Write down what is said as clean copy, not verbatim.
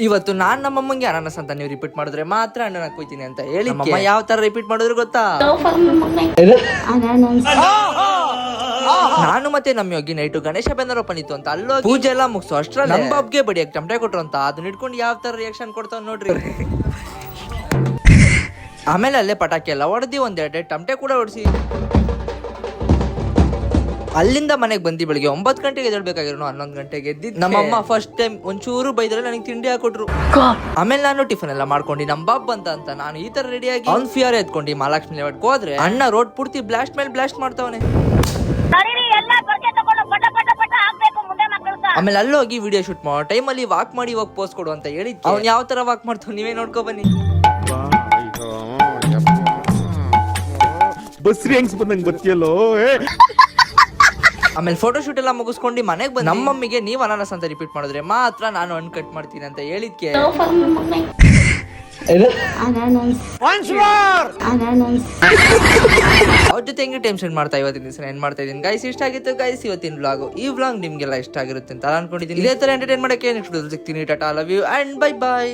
ಇವತ್ತು ನಾನ್ ನಮ್ಮಮ್ಮಂಗೆ ಅನಾನಸ್ ಅಂತ ನೀವು ರಿಪೀಟ್ ಮಾಡಿದ್ರೆ ಮಾತ್ರ ಅಣ್ಣನ ಕೊಯ್ತೀನಿ ಅಂತ ಹೇಳಿ ಯಾವ ತರ ರಿಪೀಟ್ ಮಾಡಿದ್ರು ಗೊತ್ತಾ? ನಾನು ಮತ್ತೆ ನಮ್ಮ Yogi night Ganesha Banner open ಇತ್ತು ಅಂತ ಅಲ್ಲೋ ಪೂಜೆ ಎಲ್ಲ ಮುಗಿಸೋ ಅಷ್ಟ್ರಲ್ಲಿ ನಮ್ಮ ಹಬ್ಗೆ ಬಡಿಯಕ್ ಟಮಟೆ ಕೊಟ್ರು ಅಂತ ಅದನ್ನ ಇಟ್ಕೊಂಡು ಯಾವ ತರ ರಿಯಾಕ್ಷನ್ ಕೊಡ್ತಾವ್ ನೋಡ್ರಿ. ಆಮೇಲೆ ಅಲ್ಲೇ ಪಟಾಕಿ ಎಲ್ಲ ಹೊಡೆದಿ ಒಂದೆರಡು ಟಮಟೆ ಕೂಡ ಹೊಡ್ಸಿ ಅಲ್ಲಿಂದ ಮನೆಗೆ ಬಂದಿ. ಬೆಳಿಗ್ಗೆ 9 ಗಂಟೆಗೆ ಎದ್ದೇಳ್ಬೇಕಾಗಿರೋ 11 ಗಂಟೆಗೆ ಎದ್ದಿದ್ದು. ನಮ್ಮಮ್ಮ ಫಸ್ಟ್ ಟೈಮ್ ಒಂಚೂರು ಬೈದ್ರೆ ನನಗೆ ತಿಂಡಿ ಹಾಕೊಟ್ರು. ಆಮೇಲೆ ನಾನು ಟಿಫನ್ ಎಲ್ಲ ಮಾಡ್ಕೊಂಡು ನಮ್ಮ ಬಾಬ್ ಬಂತ ಅಂತ ನಾನು ಈ ತರ ರೆಡಿಯಾಗಿ ಅವ್ನ್ ಫಿಯರ್ ಎತ್ಕೊಂಡು ಮಹಾಲಕ್ಷ್ಮಿ ಲೇಔಟ್ಗೆ ಹೋದ್ರೆ ಅಣ್ಣ ರೋಡ್ ಪೂರ್ತಿ ಬ್ಲಾಸ್ಟ್ ಮೇಲೆ ಬ್ಲಾಸ್ಟ್ ಮಾಡ್ತಾವನೆ. ಆಮೇಲೆ ಅಲ್ಲೋಗಿ ವಿಡಿಯೋ ಶೂಟ್ ಮಾಡೋ ಟೈಮಲ್ಲಿ ವಾಕ್ ಮಾಡಿ ಹೋಗಿ ಪೋಸ್ಟ್ ಕೊಡು ಅಂತ ಹೇಳಿ ಅವ್ನು ಯಾವ ತರ ವಾಕ್ ಮಾಡ್ತಾವ್ ನೀವೇ ನೋಡ್ಕೊ ಬನ್ನಿ. ಬಸ್ರಿ ಹೆಂಗ್ಸ್ ಬಂದಂಗ್ ಗೊತ್ತಿಯಲ್ಲೋ. ಆಮೇಲೆ ಫೋಟೋ ಶೂಟ್ ಎಲ್ಲ ಮುಗಿಸ್ಕೊಂಡು ಮನೆಗೆ ಬಂದು ನಮ್ಮಮ್ಮಿಗೆ ನೀವು ಅನಾನಸ್ ಅಂತ ರಿಪೀಟ್ ಮಾಡಿದ್ರೆ ಮಾತ್ರ ನಾನು ಹಣ್ಣು ಕಟ್ ಮಾಡ್ತೀನಿ ಅಂತ ಹೇಳಿದ್ಕೆ ಅವ್ರ ಜೊತೆ ಹೆಂಗೆ ಟೈಮ್ ಸ್ಪೆಂಡ್ ಮಾಡ್ತಾ ಇವತ್ತಿನ ದಿವಸ ಏನ್ ಮಾಡ್ತಾ ಇದೀನಿ ಗೈಸ್. ಇಷ್ಟ ಆಗಿತ್ತು ಗೈಸ್ ಇವತ್ತಿನ ವ್ಲಾಗ್. ಈ ವ್ಲಾಗ್ ನಿಮ್ಗೆಲ್ಲ ಇಷ್ಟ ಆಗಿರುತ್ತೆ ಅಂತ ಅನ್ಕೊಂಡಿದ್ದೀನಿ. ಇದೇ ತರ ಎಂಟರ್ಟೈನ್ ಮಾಡಕ್ಕೆ ನೆಕ್ಸ್ಟ್ ಸಿಗ್ತೀನಿ. Tata, love you and bye by.